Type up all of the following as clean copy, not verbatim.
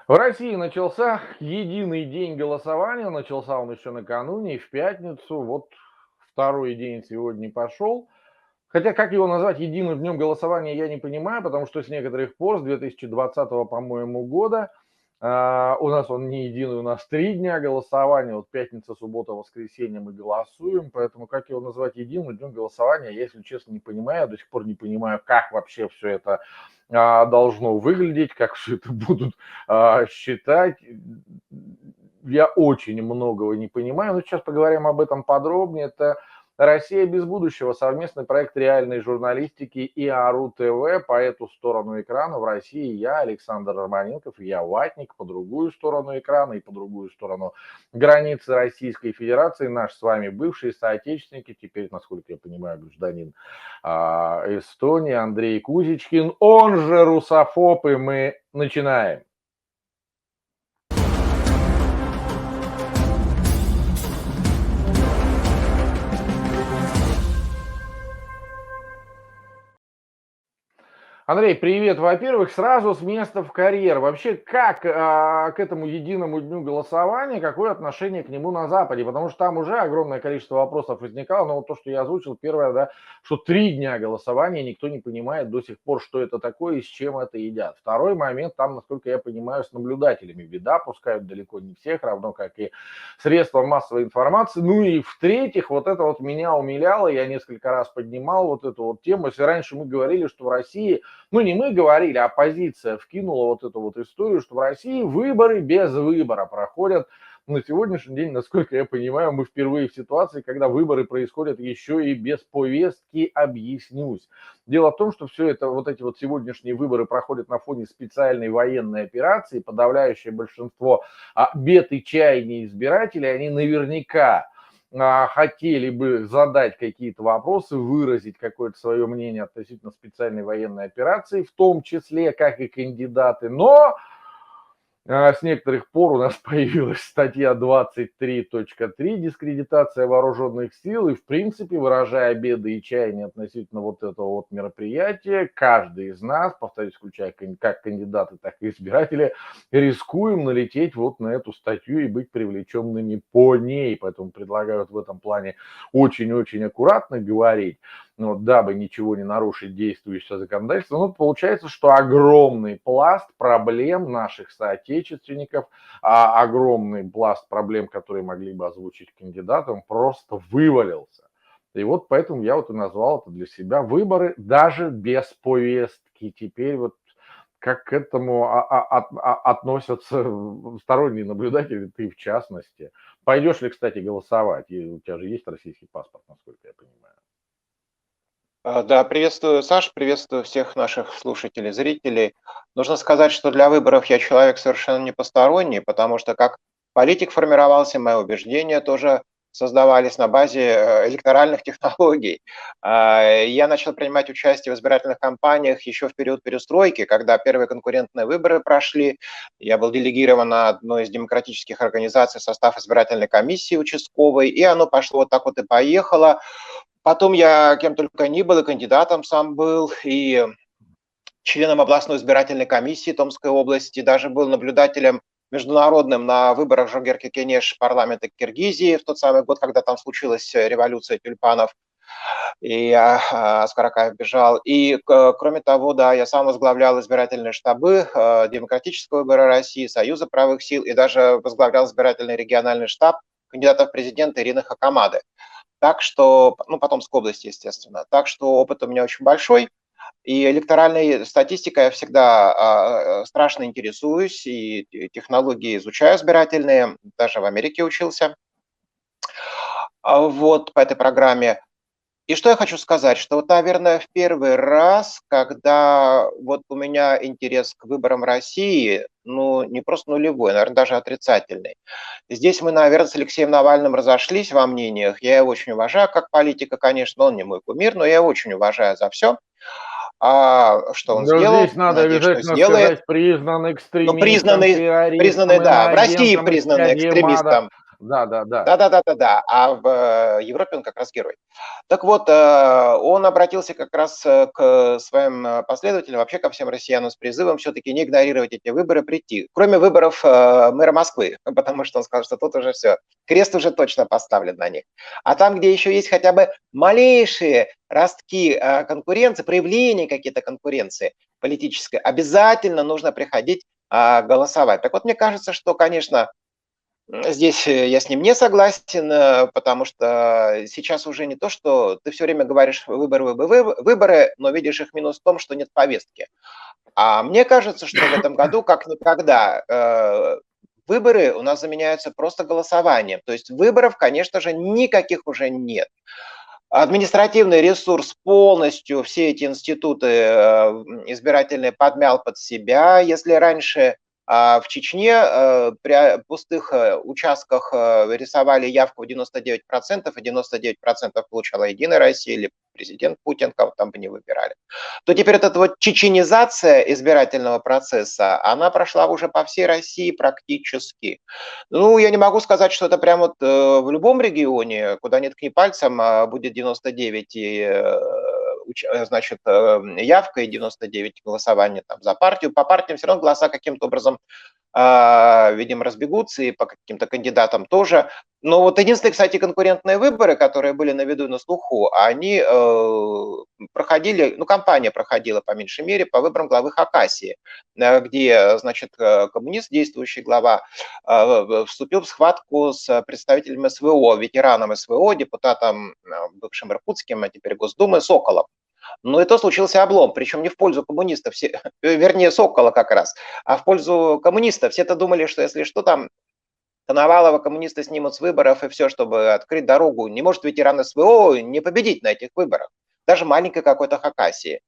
В России начался единый день голосования. Начался он еще накануне, и в пятницу. Вот второй день сегодня пошел. Хотя, как его назвать единым днем голосования, я не понимаю, потому что с некоторых пор, с 2020, по-моему, года, у нас он не единый, у нас 3 дня голосования. Вот пятница, суббота, воскресенье мы голосуем, поэтому как его назвать единым днем голосования, я, если честно, не понимаю. Я до сих пор не понимаю, как вообще все это должно выглядеть, как все это будут считать. Я очень многого не понимаю, но сейчас поговорим об этом подробнее. Это «Россия без будущего», совместный проект реальной журналистики и АРУ ТВ. По эту сторону экрана в России я, Александр Романенков, я ватник, по другую сторону экрана и по другую сторону границы Российской Федерации наш с вами бывший соотечественники, теперь, насколько я понимаю, гражданин Эстонии Андрей Кузичкин, он же русофоб, и мы начинаем. Андрей, привет. Во-первых, сразу с места в карьер. Вообще, как к этому единому дню голосования, какое отношение к нему на Западе? Потому что там уже огромное количество вопросов возникало. Но вот то, что я озвучил, первое, да, что 3 дня голосования, никто не понимает до сих пор, что это такое и с чем это едят. Второй момент, там, насколько я понимаю, с наблюдателями беда, пускают далеко не всех, равно как и средства массовой информации. Ну и в-третьих, вот это вот меня умиляло, я несколько раз поднимал вот эту вот тему. Если раньше мы говорили, что в России, ну не мы говорили, а оппозиция вкинула вот эту вот историю, что в России выборы без выбора проходят. На сегодняшний день, насколько я понимаю, мы впервые в ситуации, когда выборы происходят еще и без повестки. Объяснюсь. Дело в том, что все это, вот эти вот сегодняшние выборы проходят на фоне специальной военной операции. Подавляющее большинство бед и чаяний избирателей, они наверняка хотели бы задать какие-то вопросы, выразить какое-то свое мнение относительно специальной военной операции, в том числе, как и кандидаты, но с некоторых пор у нас появилась статья 23.3 «Дискредитация вооруженных сил», и, в принципе, выражая беды и чаяния относительно вот этого вот мероприятия, каждый из нас, повторюсь, включая как кандидаты, так и избиратели, рискуем налететь вот на эту статью и быть привлеченными по ней. Поэтому предлагаю в этом плане очень-очень аккуратно говорить, ну, дабы ничего не нарушить действующее законодательство. Ну, получается, что огромный пласт проблем наших соотечественников, огромный пласт проблем, которые могли бы озвучить кандидатам, просто вывалился. И вот поэтому я вот и назвал это для себя выборы даже без повестки. Теперь вот как к этому относятся сторонние наблюдатели, ты в частности. Пойдешь ли, кстати, голосовать? И у тебя же есть российский паспорт, насколько я понимаю. Да, приветствую, Саш, приветствую всех наших слушателей, зрителей. Нужно сказать, что для выборов я человек совершенно не посторонний, потому что как политик формировался, мои убеждения тоже создавались на базе электоральных технологий. Я начал принимать участие в избирательных кампаниях еще в период перестройки, когда первые конкурентные выборы прошли. Я был делегирован на одной из демократических организаций в состав избирательной комиссии участковой, и оно пошло вот так вот и поехало. Потом я кем только ни был, и кандидатом сам был, и членом областной избирательной комиссии Томской области, даже был наблюдателем международным на выборах Жогерки-Кенеш парламента Киргизии в тот самый год, когда там случилась революция тюльпанов, и Аскар Акаев бежал. И, кроме того, да, я сам возглавлял избирательные штабы Демократического выбора России, Союза правых сил, и даже возглавлял избирательный региональный штаб кандидата в президенты Ирины Хакамады. Так что, ну, Потомской области, естественно. Так что опыт у меня очень большой. И электоральной статистикой я всегда страшно интересуюсь, и технологии изучаю избирательные, даже в Америке учился. Вот по этой программе. И что я хочу сказать, что вот, наверное, в первый раз, когда вот у меня интерес к выборам России, ну, не просто нулевой, наверное, даже отрицательный. Здесь мы, наверное, с Алексеем Навальным разошлись во мнениях. Я его очень уважаю как политика, конечно, он не мой кумир, но я его очень уважаю за все, что он Но здесь сделал, надо надеюсь, что обязательно сделает. сказать, признан Ну, экстремистом, признанный, террористом, да, в России иноагентом, признанный исчадием ада. экстремистом. Да, да, да. Да-да-да-да-да, а в Европе он как раз герой. Так вот, он обратился как раз к своим последователям, вообще ко всем россиянам с призывом все-таки не игнорировать эти выборы, прийти. Кроме выборов мэра Москвы, потому что он сказал, что тут уже все, крест уже точно поставлен на них. А там, где еще есть хотя бы малейшие ростки конкуренции, проявления какие-то конкуренции политической, обязательно нужно приходить голосовать. Так вот, мне кажется, что, конечно, здесь я с ним не согласен, потому что сейчас уже не то, что ты все время говоришь выборы, но видишь их минус в том, что нет повестки. А мне кажется, что в этом году, как никогда, выборы у нас заменяются просто голосованием. То есть выборов, конечно же, никаких уже нет. Административный ресурс полностью все эти институты избирательные подмял под себя. Если раньше в Чечне при пустых участках рисовали явку в 99%, и 99% получала Единая Россия или президент Путин, кого там бы не выбирали, то теперь эта вот чеченизация избирательного процесса, она прошла уже по всей России практически. Ну, я не могу сказать, что это прям вот в любом регионе, куда ни ткни пальцем, будет 99 значит, явка и 99 голосования там за партию. По партиям все равно голоса каким-то образом, видимо, разбегутся, и по каким-то кандидатам тоже. Но вот единственные, кстати, конкурентные выборы, которые были на виду и на слуху, они проходили, ну, кампания проходила по меньшей мере по выборам главы Хакасии, где, значит, коммунист, действующий глава, вступил в схватку с представителем СВО, ветераном СВО, депутатом бывшим иркутским, а теперь Госдумы, Соколом. Но это случился облом, причем не в пользу коммунистов, вернее, Сокола как раз, а в пользу коммунистов. Все-то думали, что если что, там Коновалова коммунисты снимут с выборов и все, чтобы открыть дорогу. Не может ветеран СВО не победить на этих выборах, даже маленькой какой-то Хакасии.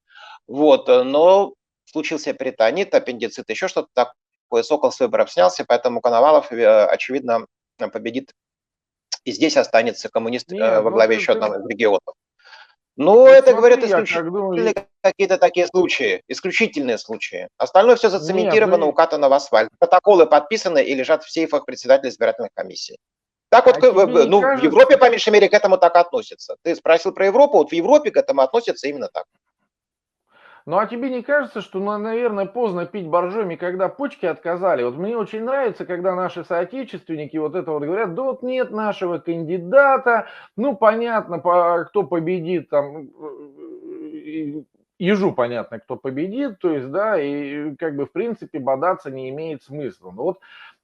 Вот, но случился перитонит, аппендицит, еще что-то такое. Сокол с выборов снялся, поэтому Коновалов, очевидно, победит. И здесь останется коммунист Нет, во ну главе еще ты, одного из регионов. Ну, вот это, говорят, смотри, я как исключительные думаю, какие-то такие случаи, исключительные случаи. Остальное все нет, зацементировано, укатано в асфальт. Протоколы подписаны и лежат в сейфах председателя избирательных комиссий. Так вот, а тебе не ну, в кажется, Европе, по меньшей мере, к этому так относятся. Ты спросил про Европу, вот в Европе к этому относятся именно так. ну а тебе не кажется, что, ну, наверное, поздно пить боржоми, когда почки отказали? Вот мне очень нравится, когда наши соотечественники вот это вот говорят, да вот нет нашего кандидата, ну понятно, кто победит там, ежу понятно, кто победит, то есть, да, и как бы в принципе бодаться не имеет смысла. Но вот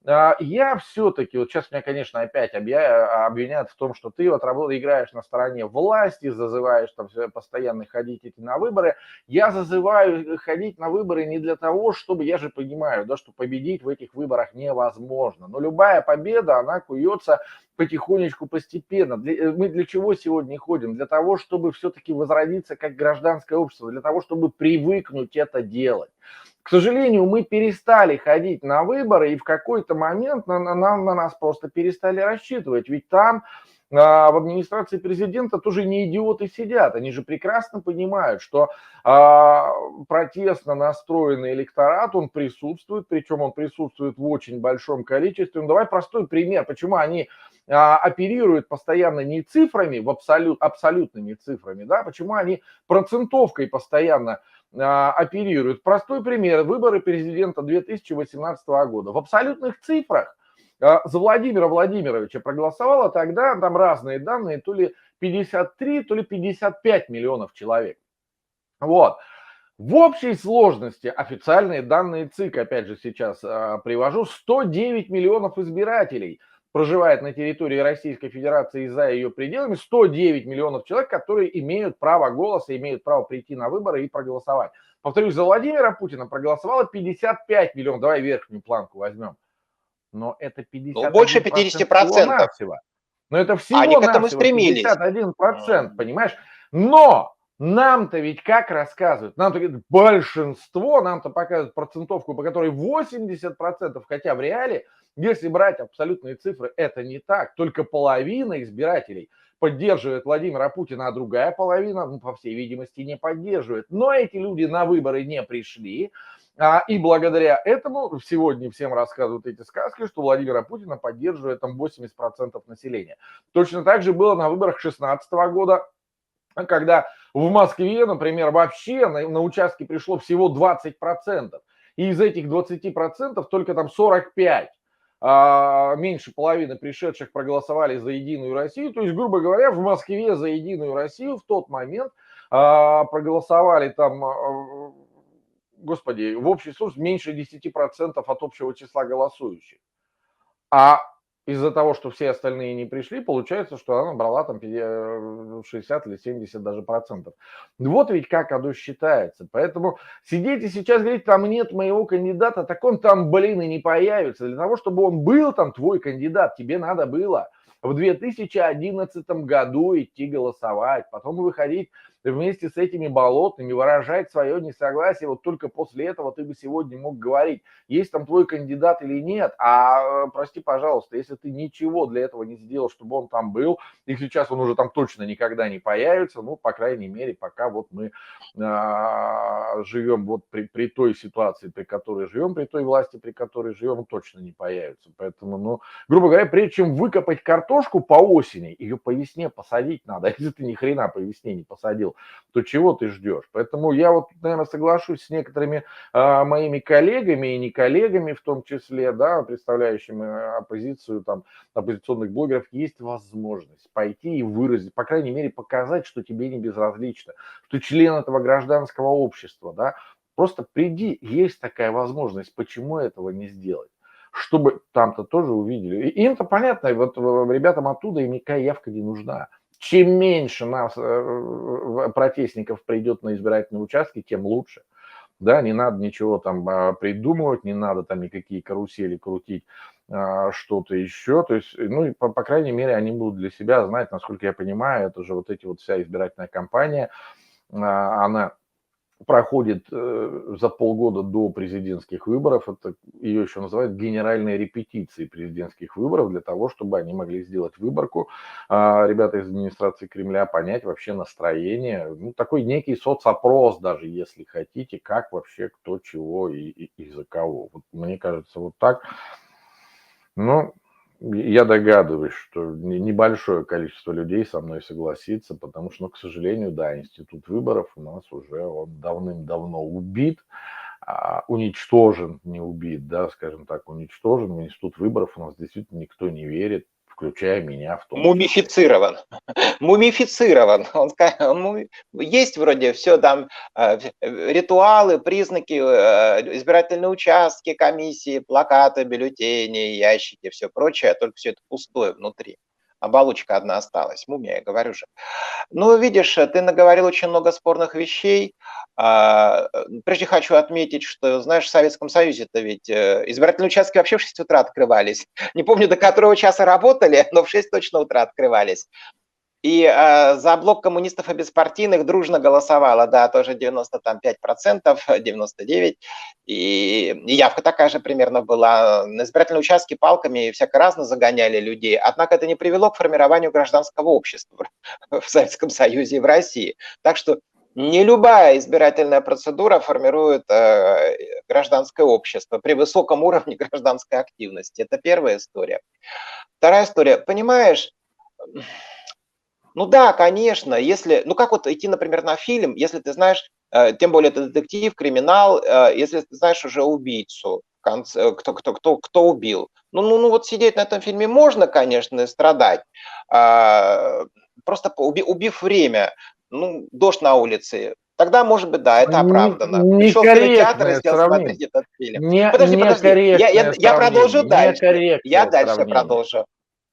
я все-таки, вот сейчас меня, конечно, опять обвиняют в том, что ты вот играешь на стороне власти, зазываешь там постоянно ходить идти на выборы. Я зазываю ходить на выборы не для того, чтобы, я же понимаю, да, что победить в этих выборах невозможно. Но любая победа, она куется потихонечку, постепенно. Мы для чего сегодня ходим? Для того, чтобы все-таки возродиться как гражданское общество, для того, чтобы привыкнуть это делать. К сожалению, мы перестали ходить на выборы, и в какой-то момент на нас просто перестали рассчитывать. Ведь там в администрации президента тоже не идиоты сидят. Они же прекрасно понимают, что протестно настроенный электорат, он присутствует, причем он присутствует в очень большом количестве. Ну, давай простой пример, почему они оперируют постоянно не цифрами, абсолютными цифрами, да, почему они процентовкой постоянно оперируют. Простой пример. Выборы президента 2018 года. В абсолютных цифрах за Владимира Владимировича проголосовало тогда, там разные данные, то ли 53, то ли 55 миллионов человек. Вот. В общей сложности, официальные данные ЦИК, опять же сейчас привожу, 109 миллионов избирателей проживает на территории Российской Федерации и за ее пределами, 109 миллионов человек, которые имеют право голоса, имеют право прийти на выборы и проголосовать. Повторюсь, за Владимира Путина проголосовало 55 миллионов, давай верхнюю планку возьмем, но это Ну, больше 51% 50%. всего-навсего. Но это А они к этому всего-навсего стремились. 51%, понимаешь? Но нам-то ведь как рассказывают? Нам-то говорят, большинство, нам-то показывают процентовку, по которой 80%, хотя в реале, если брать абсолютные цифры, это не так. Только половина избирателей поддерживает Владимира Путина, а другая половина, ну, по всей видимости, не поддерживает. Но эти люди на выборы не пришли. И благодаря этому сегодня всем рассказывают эти сказки, что Владимира Путина поддерживает там 80% населения. Точно так же было на выборах 2016 года, когда в Москве, например, вообще на участки пришло всего 20%. И из этих 20% только там 45, меньше половины пришедших проголосовали за Единую Россию. То есть, грубо говоря, в Москве за Единую Россию в тот момент проголосовали там, господи, в общей сложности меньше 10% от общего числа голосующих. А из-за того, что все остальные не пришли, получается, что она брала там 60 или 70 даже процентов. Вот ведь как оно считается. Поэтому сидеть и сейчас говорить, там нет моего кандидата, так он там, блин, и не появится. Для того, чтобы он был там твой кандидат, тебе надо было в 2011 году идти голосовать, потом выходить вместе с этими болотными, выражать свое несогласие. Вот только после этого ты бы сегодня мог говорить, есть там твой кандидат или нет. Прости, пожалуйста, если ты ничего для этого не сделал, чтобы он там был, и сейчас он уже там точно никогда не появится, ну, по крайней мере, пока вот мы живем вот при той ситуации, при которой живем, при той власти, при которой живем, он точно не появится. Поэтому, ну, грубо говоря, прежде чем выкопать картошку по осени, ее по весне посадить надо. Если ты ни хрена по весне не посадил, то чего ты ждешь? Поэтому я вот, наверное, соглашусь с некоторыми моими коллегами и не коллегами в том числе, да, представляющими оппозицию, там, оппозиционных блогеров, есть возможность пойти и выразить, по крайней мере, показать, что тебе не безразлично, что член этого гражданского общества, да, просто приди, есть такая возможность, почему этого не сделать? Чтобы там-то тоже увидели. И им-то понятно, и вот ребятам оттуда им никакая явка не нужна. Чем меньше нас, протестников, придет на избирательные участки, тем лучше. Да, не надо ничего там придумывать, не надо там никакие карусели крутить, что-то еще. То есть, ну, по крайней мере, они будут для себя знать, насколько я понимаю, это же вот эти вот вся избирательная кампания, она проходит за полгода до президентских выборов. Это ее еще называют генеральной репетицией президентских выборов, для того, чтобы они могли сделать выборку, ребята из администрации Кремля, понять вообще настроение, ну, такой некий соцопрос даже, если хотите, как вообще кто чего и за кого. Вот, мне кажется, вот так. Но я догадываюсь, что небольшое количество людей со мной согласится, потому что, ну, к сожалению, да, институт выборов у нас уже он давным-давно убит, уничтожен, не убит, да, скажем так, уничтожен. В институт выборов у нас действительно никто не верит, включая меня в том числе. Мумифицирован. Мумифицирован. Есть вроде все там, ритуалы, признаки, избирательные участки, комиссии, плакаты, бюллетени, ящики, все прочее, только все это пустое внутри. Оболочка одна осталась. Мумия, я говорю же. Ну, видишь, ты наговорил очень много спорных вещей. Прежде хочу отметить, что, знаешь, в Советском Союзе-то ведь избирательные участки вообще в 6 утра открывались. Не помню, до которого часа работали, но в 6 точно утра открывались. И за блок коммунистов и беспартийных дружно голосовало, да, тоже 95%, 99%. И явка такая же примерно была. На избирательные участки палками всяко разно загоняли людей. Однако это не привело к формированию гражданского общества в Советском Союзе и в России. Так что не любая избирательная процедура формирует гражданское общество при высоком уровне гражданской активности. Это первая история. Вторая история. Понимаешь, ну да, конечно, если, ну как вот идти, например, на фильм, если ты знаешь, тем более это детектив, криминал, если ты знаешь уже убийцу, кто убил. Ну вот сидеть на этом фильме можно, конечно, и страдать, просто убив время, ну, дождь на улице, тогда, может быть, да, это оправдано. Пришел в кинотеатр и Некорректное сел смотреть сравнение. этот фильм. Подожди, я продолжу дальше. Я Некорректное дальше сравнение. продолжу.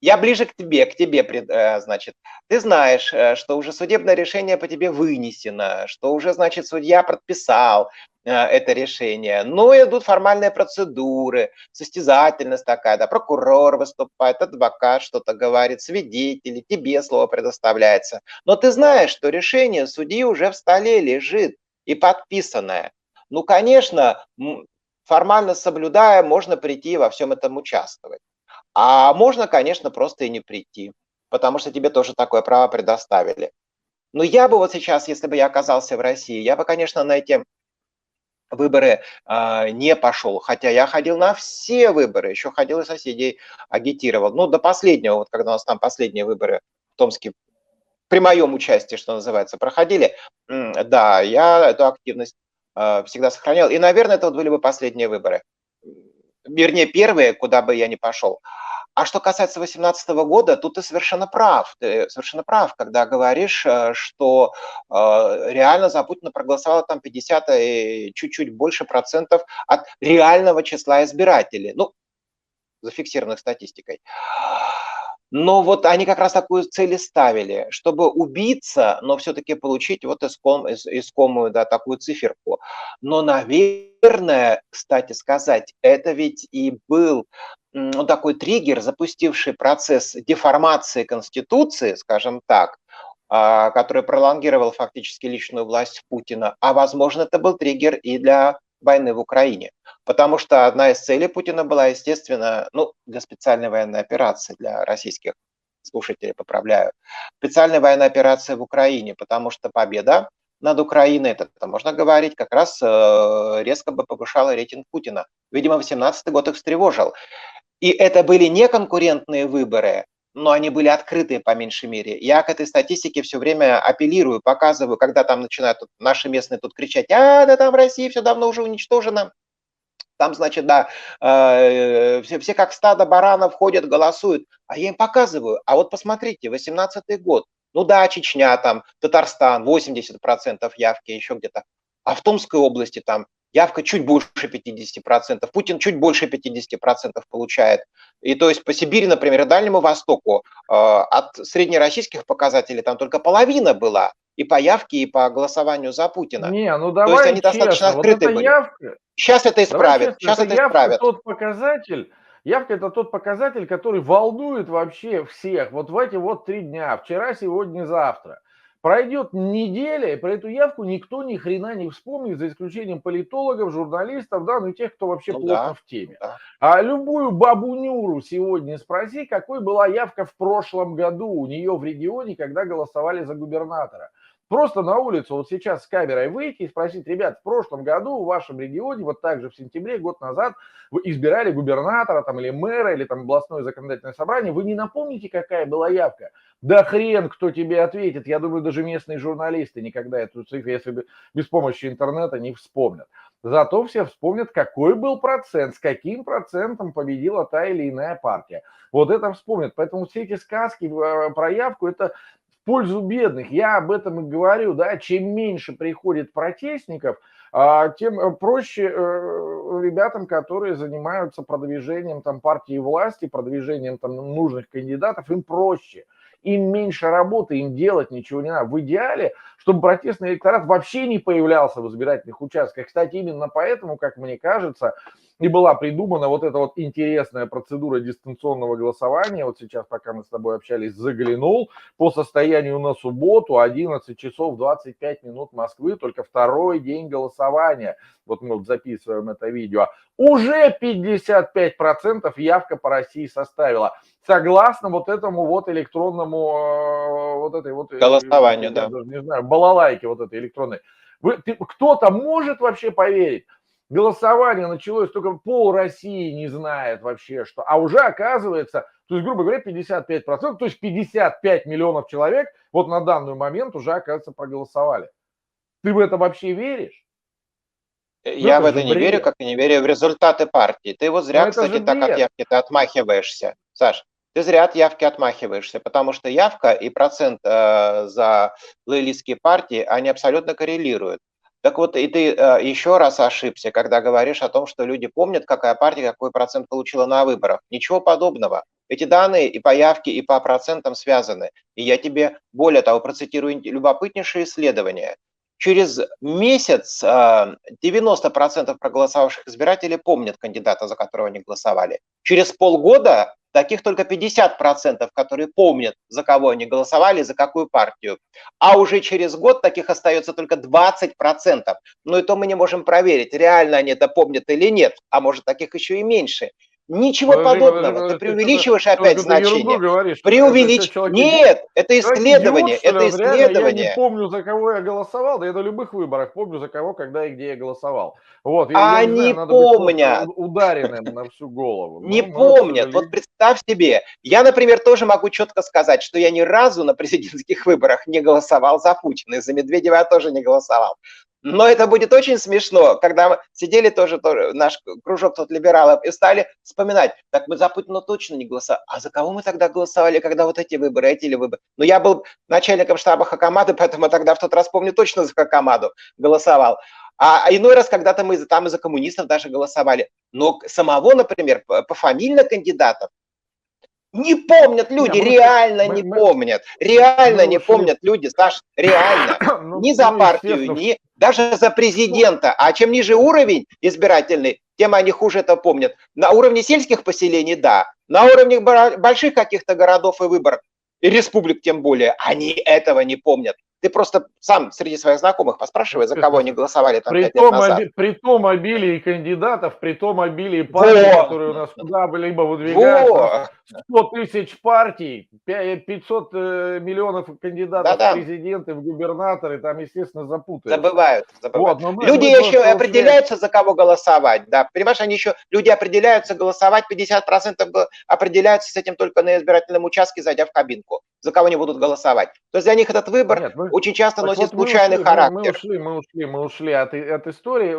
Я ближе к тебе, значит. Ты знаешь, что уже судебное решение по тебе вынесено, что уже, значит, судья подписал это решение. Но идут формальные процедуры, состязательность такая, да, прокурор выступает, адвокат что-то говорит, свидетели, тебе слово предоставляется. Но ты знаешь, что решение судьи уже в столе лежит и подписанное. Ну, конечно, формально соблюдая, можно прийти и во всем этом участвовать. А можно, конечно, просто и не прийти, потому что тебе тоже такое право предоставили. Но я бы вот сейчас, если бы я оказался в России, я бы, конечно, на эти выборы не пошел, хотя я ходил на все выборы, еще ходил и соседей агитировал. Ну, до последнего, вот когда у нас там последние выборы в Томске при моем участии, что называется, проходили, да, я эту активность всегда сохранял. И, наверное, это вот были бы последние выборы. Вернее, первые, куда бы я ни пошел. А что касается 2018 года, тут ты совершенно прав. Ты совершенно прав, когда говоришь, что реально за Путина проголосовало там 50 и чуть-чуть больше процентов от реального числа избирателей. Ну, зафиксированных статистикой. Но вот они как раз такую цель и ставили, чтобы убиться, но все-таки получить вот искомую, да, такую циферку. Но, наверное, кстати сказать, это ведь и был такой триггер, запустивший процесс деформации Конституции, скажем так, который пролонгировал фактически личную власть Путина. А возможно, это был триггер и для войны в Украине. Потому что одна из целей Путина была, естественно, ну, для специальной военной операции, для российских слушателей поправляю, специальная военная операция в Украине, потому что победа над Украиной, это можно говорить, как раз резко бы повышала рейтинг Путина. Видимо, 2018 год их встревожил. И это были не конкурентные выборы, но они были открытые по меньшей мере. Я к этой статистике все время апеллирую, показываю, когда там начинают наши местные тут кричать: да там в России все давно уже уничтожено. Там, значит, да, все как стадо баранов ходят, голосуют. А я им показываю, а вот посмотрите, 18-й год, ну да, Чечня, там, Татарстан, 80% явки, еще где-то. А в Томской области там явка чуть больше 50%, Путин чуть больше 50% получает. И то есть по Сибири, например, и Дальнему Востоку от среднероссийских показателей там только половина была. И по явке, и по голосованию за Путина. Не, ну То есть давай они достаточно честно, вот открыты эта были. явка, Сейчас это давай исправят. честно, Сейчас эта это исправят. явка это тот показатель, который волнует вообще всех вот в эти вот 3 дня, вчера, сегодня, завтра. Пройдет неделя, и про эту явку никто ни хрена не вспомнит, за исключением политологов, журналистов, да, ну и тех, кто вообще Ну плотно да, в теме. да. А любую бабу Нюру сегодня спроси, какой была явка в прошлом году у нее в регионе, когда голосовали за губернатора. Просто на улицу вот сейчас с камерой выйти и спросить: ребят, в прошлом году в вашем регионе, вот так же в сентябре, год назад, вы избирали губернатора там, или мэра, или там областное законодательное собрание, вы не напомните, какая была явка? Да хрен кто тебе ответит. Я думаю, даже местные журналисты никогда эту цифру, если без помощи интернета, не вспомнят. Зато все вспомнят, какой был процент, с каким процентом победила та или иная партия. Вот это вспомнят. Поэтому все эти сказки про явку, это в пользу бедных. Я об этом и говорю, да, чем меньше приходит протестников, тем проще ребятам, которые занимаются продвижением там партии власти, продвижением там нужных кандидатов, им проще. Им меньше работы, им делать ничего не надо. В идеале, чтобы протестный электорат вообще не появлялся в избирательных участках. Кстати, именно поэтому, как мне кажется, и была придумана вот эта вот интересная процедура дистанционного голосования. Вот сейчас, пока мы с тобой общались, заглянул. По состоянию на субботу 11 часов 25 минут Москвы, только второй день голосования. Вот мы вот записываем это видео. Уже 55% явка по России составила. Согласно вот этому вот электронному, вот этой вот, Голосование, я да. даже не знаю, балалайке вот этой электронной. Кто-то может вообще поверить? Голосование началось, только пол России не знает вообще, что. А уже оказывается, то есть, грубо говоря, 55%, то есть 55 миллионов человек вот на данный момент уже, оказывается, проголосовали. Ты в это вообще веришь? Я в Это же это не верю, бред. как и не верю в результаты партии. Ты вот зря, Это же кстати, так от бред. явки ты отмахиваешься. Саш, ты зря от явки отмахиваешься, потому что явка и процент за лоялистские партии, они абсолютно коррелируют. Так вот, и ты еще раз ошибся, когда говоришь о том, что люди помнят, какая партия какой процент получила на выборах. Ничего подобного. Эти данные и по явке, и по процентам связаны. И я тебе, более того, процитирую любопытнейшее исследование. Через месяц 90% проголосовавших избирателей помнят кандидата, за которого они голосовали. Через полгода таких только 50%, которые помнят, за кого они голосовали, за какую партию. А уже через год таких остается только 20%. Но и то мы не можем проверить, реально они это помнят или нет, а может таких еще и меньше. Ничего подобного. Ты ты что-то преувеличиваешь опять ерунду значение. говоришь. Это что, человек идиот? Нет, это Человек идиот, исследование. что ли? Это Он реально, я не исследование. помню, за кого я голосовал. Да я на любых выборах помню, за кого, когда и где я голосовал. Вот, я не знаю, Они надо быть просто помнят. ударенным на всю голову. Не Но, к помнят. Вот сожалению... представь себе, я, например, тоже могу четко сказать, что я ни разу на президентских выборах не голосовал за Путина, и за Медведева я тоже не голосовал. Но это будет очень смешно, когда мы сидели тоже наш кружок тут либералов, и стали вспоминать, так мы за Путина точно не голосовали. А за кого мы тогда голосовали, когда вот эти выборы, эти или выборы? Ну, я был начальником штаба Хакамады, поэтому тогда в тот раз, помню, точно за Хакамаду голосовал. А иной раз когда-то мы там и за коммунистов даже голосовали. Но самого, например, пофамильно кандидатов не помнят Не, люди, реально не помнят. Реально мы не ушли. помнят люди, Саш, реально. Ни за Ну, партию, естественно. ни даже за президента. А чем ниже уровень избирательный, тем они хуже это помнят. На уровне сельских поселений, да. На уровне больших каких-то городов и выборов, и республик тем более, они этого не помнят. Ты просто сам среди своих знакомых поспрашивай, за кого они голосовали там 5 лет назад. При том обилии кандидатов, при том обилии партий, Во! которые у нас куда-либо выдвигаются, у нас Во! 100 тысяч партий, 500 миллионов кандидатов в Да-да. президенты, в губернаторы, там, естественно, запутаешься. Забывают. Вот, но Люди мы еще просто определяются, за кого голосовать. Да, понимаешь, люди определяются голосовать, 50% определяются с этим только на избирательном участке, зайдя в кабинку, за кого они будут голосовать. То есть для них этот выбор Нет, очень часто так носит вот случайный характер. мы ушли от истории,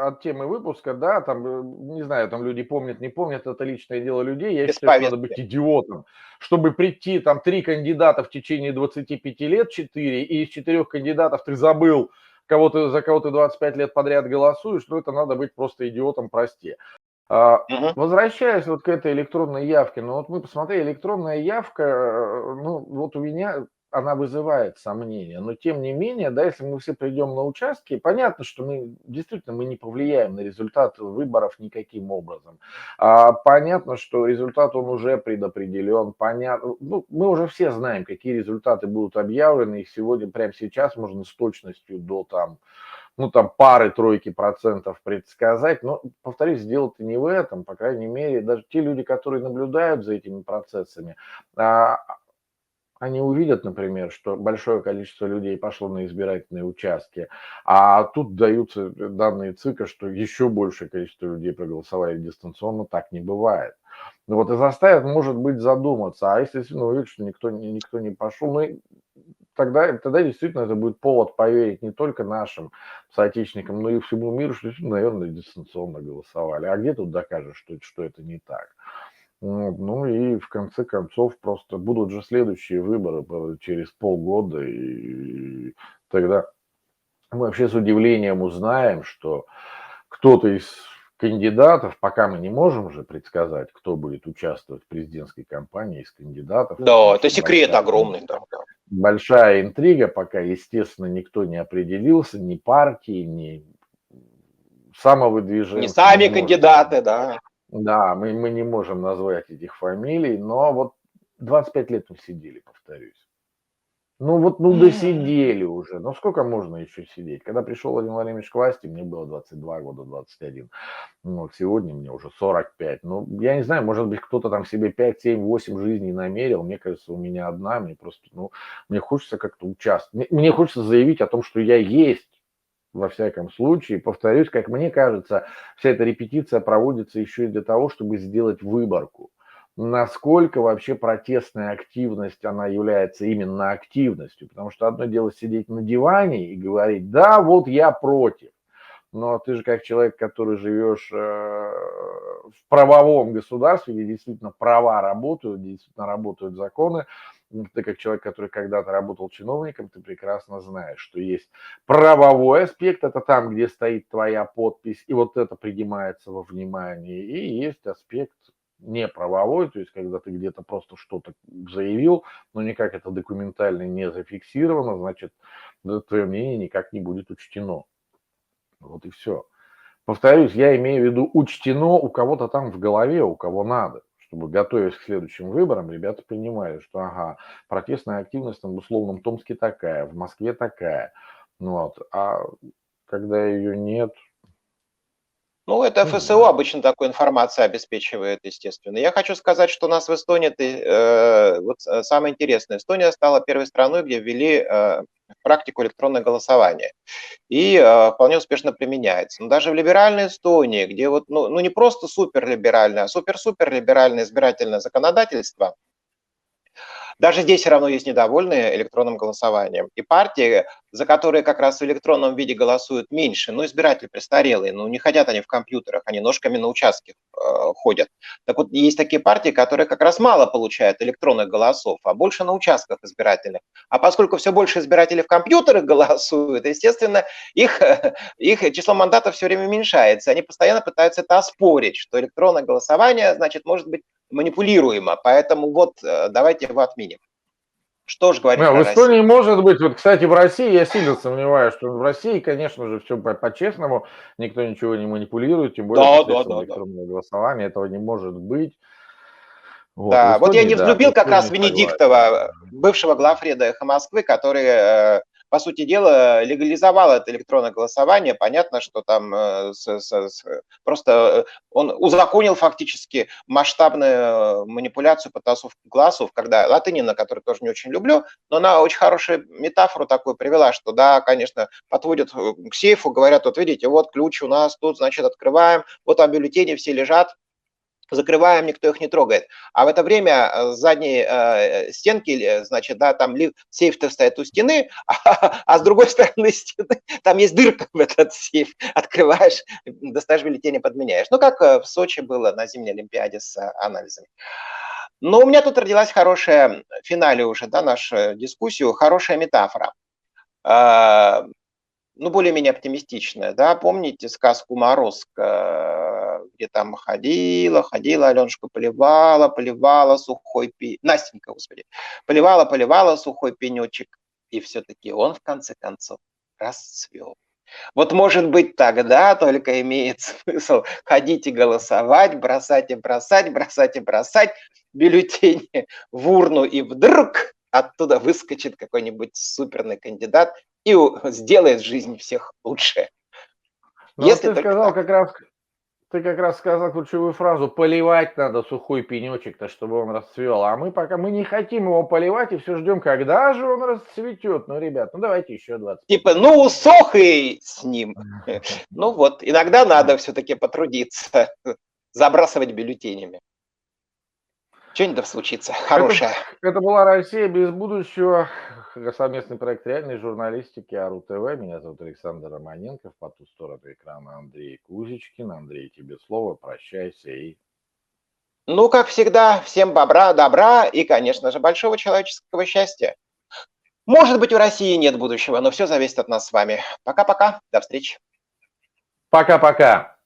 от темы выпуска, да, там, не знаю, там люди помнят, не помнят, это личное дело людей. Я Без считаю, что надо быть повестки. идиотом, чтобы прийти, там, 3 кандидата в течение 25 лет, 4, и из 4 кандидатов ты забыл, за кого ты 25 лет подряд голосуешь, ну, это надо быть просто идиотом, прости. Мгм. Возвращаясь вот к этой электронной явке, ну вот мы посмотрели, электронная явка, ну вот у меня она вызывает сомнения, но тем не менее, да, если мы все придем на участки, понятно, что мы действительно мы не повлияем на результат выборов никаким образом. Понятно, что результат он уже предопределен, понятно, ну, мы уже все знаем, какие результаты будут объявлены, их сегодня, прямо сейчас можно с точностью до там пары-тройки процентов предсказать. Но, повторюсь, дело-то не в этом, по крайней мере, даже те люди, которые наблюдают за этими процессами, а, они увидят, например, что большое количество людей пошло на избирательные участки, а тут даются данные ЦИКа, что еще большее количество людей проголосовали дистанционно, так не бывает. Ну вот и заставит, может быть, задуматься, а если увидят, что никто не пошел, ну, тогда действительно это будет повод поверить не только нашим соотечественникам, но и всему миру, что, наверное, дистанционно голосовали. А где тут докажешь, что это не так? Ну и в конце концов просто будут же следующие выборы через полгода, и тогда мы вообще с удивлением узнаем, что кто-то из кандидатов, пока мы не можем уже предсказать, кто будет участвовать в президентской кампании из кандидатов, Да, потому это что секрет огромный. Да. большая интрига, пока, естественно, никто не определился, ни партии, ни Не самовыдвиженцы не сами можем. кандидаты, да. Да, мы не можем назвать этих фамилий, но вот 25 лет мы сидели, повторюсь. Досидели уже. Ну, сколько можно еще сидеть? Когда пришел Владимир Владимирович к власти, мне было 22 года, 21. Ну, вот сегодня мне уже 45. Ну, я не знаю, может быть, кто-то там себе 5, 7, 8 жизней намерил. Мне кажется, у меня одна. Мне хочется как-то участвовать. Мне хочется заявить о том, что я есть. Во всяком случае, повторюсь, как мне кажется, вся эта репетиция проводится еще и для того, чтобы сделать выборку. Насколько вообще протестная активность, она является именно активностью. Потому что одно дело сидеть на диване и говорить, да, вот я против. Но ты же как человек, который живешь в правовом государстве, где действительно права работают, где действительно работают законы, ты как человек, который когда-то работал чиновником, ты прекрасно знаешь, что есть правовой аспект, это там, где стоит твоя подпись, и вот это принимается во внимание, и есть аспект неправовой, то есть когда ты где-то просто что-то заявил, но никак это документально не зафиксировано, значит, твое мнение никак не будет учтено. Вот и все. Повторюсь, я имею в виду учтено у кого-то там в голове, у кого надо, чтобы, готовясь к следующим выборам, ребята понимали, что, ага, протестная активность там в условном Томске такая, в Москве такая. Ну вот. А когда ее нет, Ну, это Ну ФСО да. обычно такую информацию обеспечивает, естественно. Я хочу сказать, что у нас в Эстонии, самое интересное, Эстония стала первой страной, где ввели практику электронное голосование. И вполне успешно применяется. Но даже в либеральной Эстонии, где вот, ну не просто суперлиберальное, а супер-супер либеральное избирательное законодательство, даже здесь все равно есть недовольные электронным голосованием. И партии, за которые как раз в электронном виде голосуют меньше, но избиратели престарелые, ну не хотят они в компьютерах, они ножками на участке ходят. Так вот, есть такие партии, которые как раз мало получают электронных голосов, а больше на участках избирательных. А поскольку все больше избирателей в компьютерах голосуют, естественно, их число мандатов все время уменьшается. Они постоянно пытаются это оспорить, что электронное голосование, значит, может быть манипулируемо. Поэтому вот давайте его отменим. Что же говорить Да, про в Россию? Эстонии может быть, вот, кстати, в России я сильно сомневаюсь, что в России, конечно же, все по-честному, никто ничего не манипулирует, тем более Да, да, посредством да, да. электронного голосования, этого не может быть. Вот, в Да, вот я Эстонии, не да, в взлюбил как раз Эстонии согласен. Венедиктова, бывшего главреда «Эхо Москвы», который, по сути дела, легализовал это электронное голосование. Понятно, что там просто он узаконил фактически масштабную манипуляцию, потасовку голосов, когда Латынина, которую тоже не очень люблю, но она очень хорошую метафору такую привела, что да, конечно, подводят к сейфу, говорят, вот видите, вот ключ у нас тут, значит, открываем, вот там бюллетени все лежат, закрываем, никто их не трогает. А в это время с задней стенки, значит, да, там сейф-то стоит у стены, а с другой стороны стены там есть дырка в этот сейф. Открываешь, достаешь бюллетени, подменяешь. Ну, как в Сочи было на зимней Олимпиаде с анализами. Но у меня тут родилась хорошая, в финале уже, да, нашу дискуссию, хорошая метафора. Ну, более-менее оптимистичная, да, помните сказку «Морозко», где там ходила, Аленушка поливала сухой Настенька, господи, поливала сухой пенечек, и все-таки он в конце концов расцвел. Вот, может быть, тогда только имеет смысл ходить и голосовать, бросать бюллетени в урну, и вдруг оттуда выскочит какой-нибудь суперный кандидат и сделает жизнь всех лучше. Но вот Если только так. ты как раз сказал ключевую фразу: поливать надо сухой пенечек-то, чтобы он расцвел. А мы не хотим его поливать и все ждем, когда же он расцветет. Ну, ребят, ну давайте еще 25 Типа, лет ну, подождем. усох и с ним. Ну вот, иногда надо все-таки потрудиться, забрасывать бюллетенями. Что-нибудь случится Это, хорошее. это была «Россия без будущего», совместный проект реальной журналистики АРУ ТВ. Меня зовут Александр Романенков. По ту сторону экрана Андрей Кузичкин. Андрей, тебе слово. Прощайся и... Ну, как всегда, всем добра и, конечно же, большого человеческого счастья. Может быть, у России нет будущего, но все зависит от нас с вами. Пока-пока, до встречи. Пока-пока.